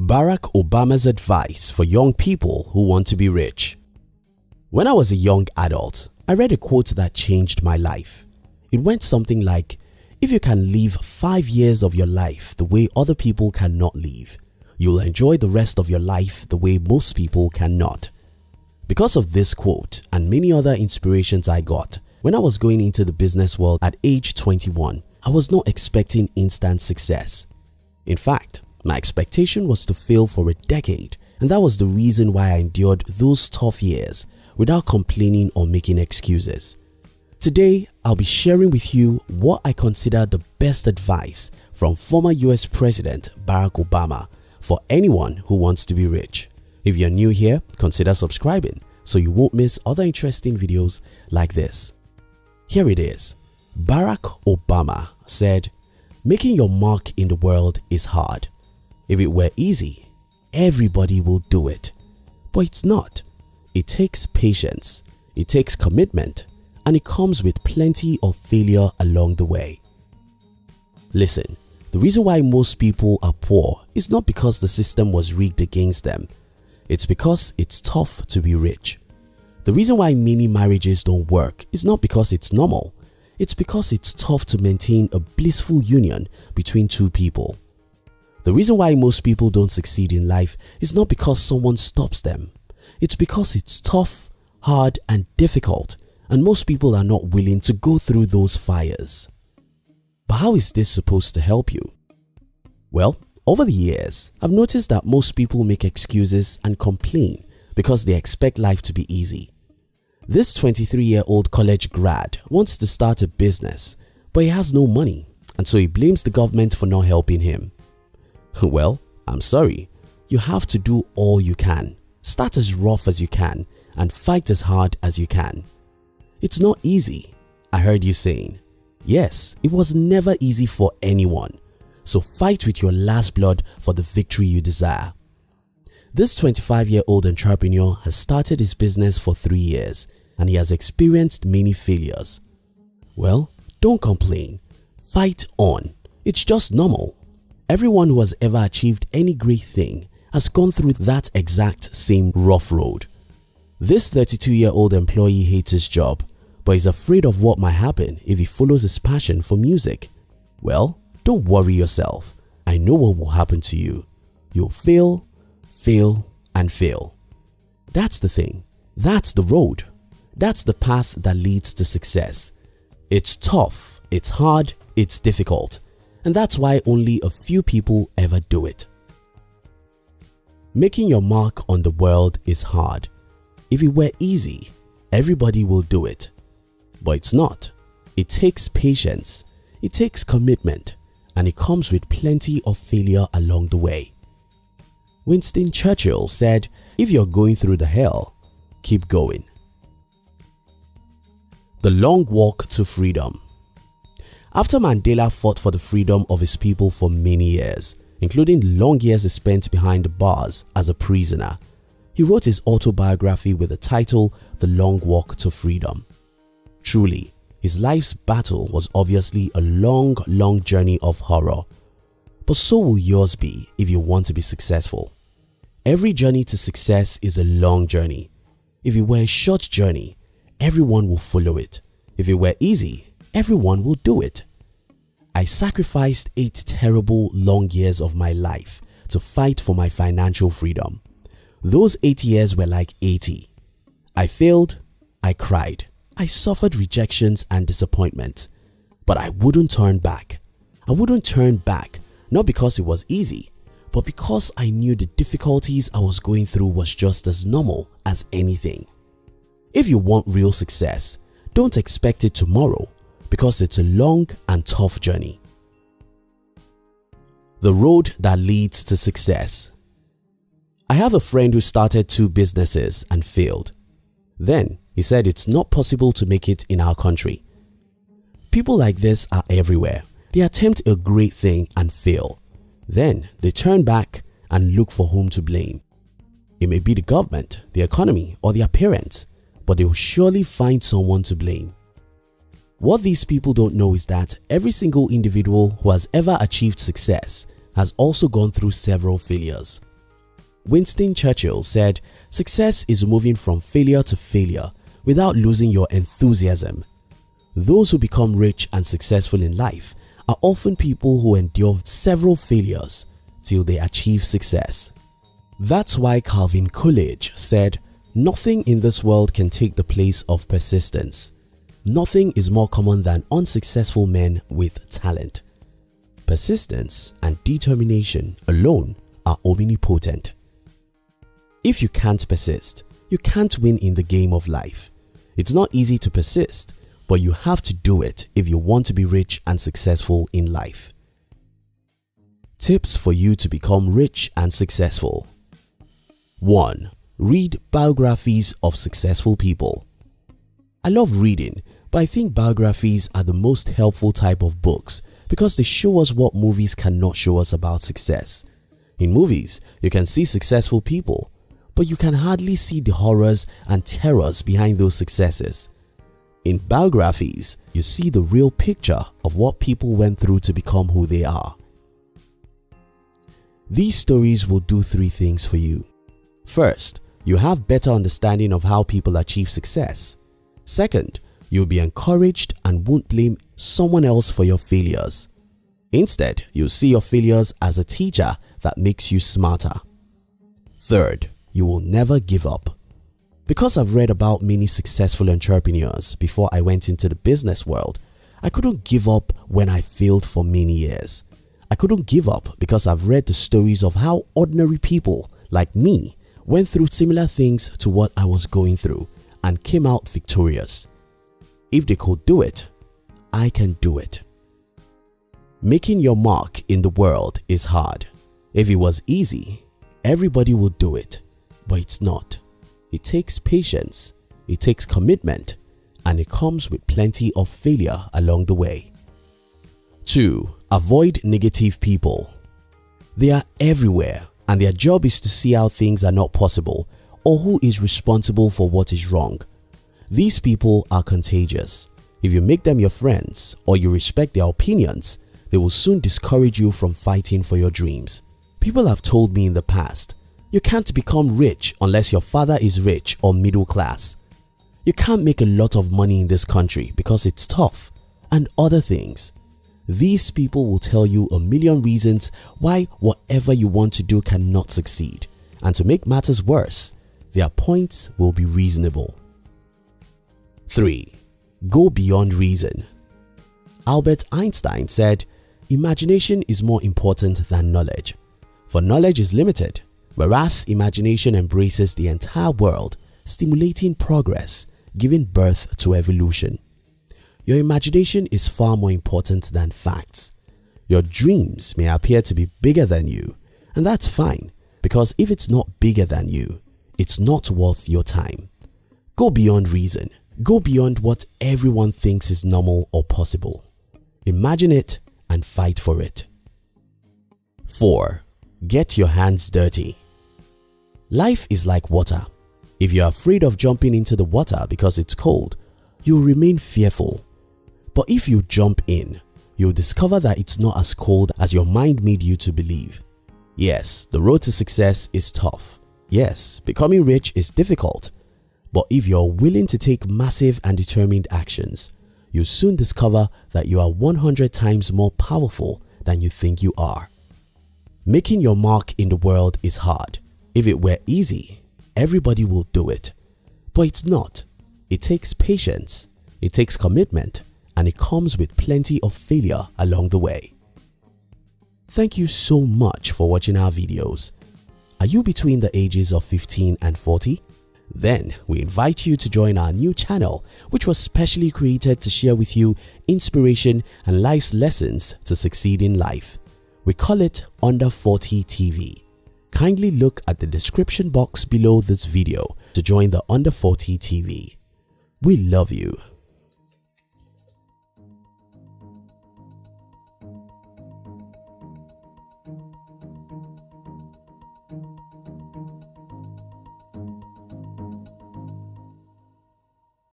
Barack Obama's advice for young people who want to be rich. When I was a young adult, I read a quote that changed my life. It went something like, if you can live 5 years of your life the way other people cannot live, you'll enjoy the rest of your life the way most people cannot. Because of this quote and many other inspirations I got, when I was going into the business world at age 21, I was not expecting instant success. In fact, my expectation was to fail for a decade, and that was the reason why I endured those tough years without complaining or making excuses. Today, I'll be sharing with you what I consider the best advice from former US President Barack Obama for anyone who wants to be rich. If you're new here, consider subscribing so you won't miss other interesting videos like this. Here it is. Barack Obama said, "Making your mark in the world is hard. If it were easy, everybody will do it. But it's not. It takes patience, it takes commitment, and it comes with plenty of failure along the way." Listen, the reason why most people are poor is not because the system was rigged against them. It's because it's tough to be rich. The reason why many marriages don't work is not because it's normal. It's because it's tough to maintain a blissful union between two people. The reason why most people don't succeed in life is not because someone stops them. It's because it's tough, hard, and difficult, and most people are not willing to go through those fires. But how is this supposed to help you? Well, over the years, I've noticed that most people make excuses and complain because they expect life to be easy. This 23-year-old college grad wants to start a business, but he has no money, and so he blames the government for not helping him. Well, I'm sorry, you have to do all you can. Start as rough as you can and fight as hard as you can. It's not easy, I heard you saying. Yes, it was never easy for anyone. So fight with your last blood for the victory you desire. This 25-year-old entrepreneur has started his business for 3 years and he has experienced many failures. Well, don't complain. Fight on. It's just normal. Everyone who has ever achieved any great thing has gone through that exact same rough road. This 32-year-old employee hates his job, but is afraid of what might happen if he follows his passion for music. Well, don't worry yourself. I know what will happen to you. You'll fail, fail, and fail. That's the thing. That's the road. That's the path that leads to success. It's tough, it's hard, it's difficult, and that's why only a few people ever do it. Making your mark on the world is hard. If it were easy, everybody will do it. But it's not. It takes patience, it takes commitment, and it comes with plenty of failure along the way. Winston Churchill said, "If you're going through the hell, keep going." The long walk to freedom. After Mandela fought for the freedom of his people for many years, including long years he spent behind the bars as a prisoner, he wrote his autobiography with the title The Long Walk to Freedom. Truly, his life's battle was obviously a long journey of horror. But so will yours be if you want to be successful. Every journey to success is a long journey. If it were a short journey, everyone will follow it. If it were easy, everyone will do it. I sacrificed 8 terrible long years of my life to fight for my financial freedom. Those 8 years were like 80. I failed, I cried, I suffered rejections and disappointment, but I wouldn't turn back. I wouldn't turn back, not because it was easy, but because I knew the difficulties I was going through was just as normal as anything. If you want real success, don't expect it tomorrow because it's a long and tough journey. The road that leads to success. I have a friend who started 2 businesses and failed. Then he said it's not possible to make it in our country. People like this are everywhere. They attempt a great thing and fail. Then they turn back and look for whom to blame. It may be the government, the economy, or their parents, but they will surely find someone to blame. What these people don't know is that every single individual who has ever achieved success has also gone through several failures. Winston Churchill said, "Success is moving from failure to failure without losing your enthusiasm." Those who become rich and successful in life are often people who endure several failures till they achieve success. That's why Calvin Coolidge said, "Nothing in this world can take the place of persistence. Nothing is more common than unsuccessful men with talent. Persistence and determination alone are omnipotent." If you can't persist, you can't win in the game of life. It's not easy to persist, but you have to do it if you want to be rich and successful in life. Tips for you to become rich and successful. 1. Read biographies of successful people. I love reading, but I think biographies are the most helpful type of books because they show us what movies cannot show us about success. In movies, you can see successful people, but you can hardly see the horrors and terrors behind those successes. In biographies, you see the real picture of what people went through to become who they are. These stories will do 3 things for you. First, you have better understanding of how people achieve success. Second, you'll be encouraged and won't blame someone else for your failures. Instead, you'll see your failures as a teacher that makes you smarter. Third, you will never give up. Because I've read about many successful entrepreneurs before I went into the business world, I couldn't give up when I failed for many years. I couldn't give up because I've read the stories of how ordinary people like me went through similar things to what I was going through and came out victorious. If they could do it, I can do it. Making your mark in the world is hard. If it was easy, everybody would do it, but it's not. It takes patience, it takes commitment, and it comes with plenty of failure along the way. 2. Avoid negative people. They are everywhere and their job is to see how things are not possible or who is responsible for what is wrong. These people are contagious. If you make them your friends or you respect their opinions, they will soon discourage you from fighting for your dreams. People have told me in the past, you can't become rich unless your father is rich or middle class. You can't make a lot of money in this country because it's tough, and other things. These people will tell you a million reasons why whatever you want to do cannot succeed, and to make matters worse, their points will be reasonable. 3. Go beyond reason. Albert Einstein said, "Imagination is more important than knowledge, for knowledge is limited, whereas imagination embraces the entire world, stimulating progress, giving birth to evolution." Your imagination is far more important than facts. Your dreams may appear to be bigger than you, and that's fine, because if it's not bigger than you, it's not worth your time. Go beyond reason. Go beyond what everyone thinks is normal or possible. Imagine it and fight for it. 4. Get your hands dirty. Life is like water. If you're afraid of jumping into the water because it's cold, you'll remain fearful. But if you jump in, you'll discover that it's not as cold as your mind made you to believe. Yes, the road to success is tough. Yes, becoming rich is difficult. But if you're willing to take massive and determined actions, you'll soon discover that you are 100 times more powerful than you think you are. Making your mark in the world is hard. If it were easy, everybody will do it. But it's not. It takes patience, it takes commitment, and it comes with plenty of failure along the way. Thank you so much for watching our videos. Are you between the ages of 15 and 40? Then we invite you to join our new channel, which was specially created to share with you inspiration and life's lessons to succeed in life. We call it Under 40 TV. Kindly look at the description box below this video to join the Under 40 TV. We love you.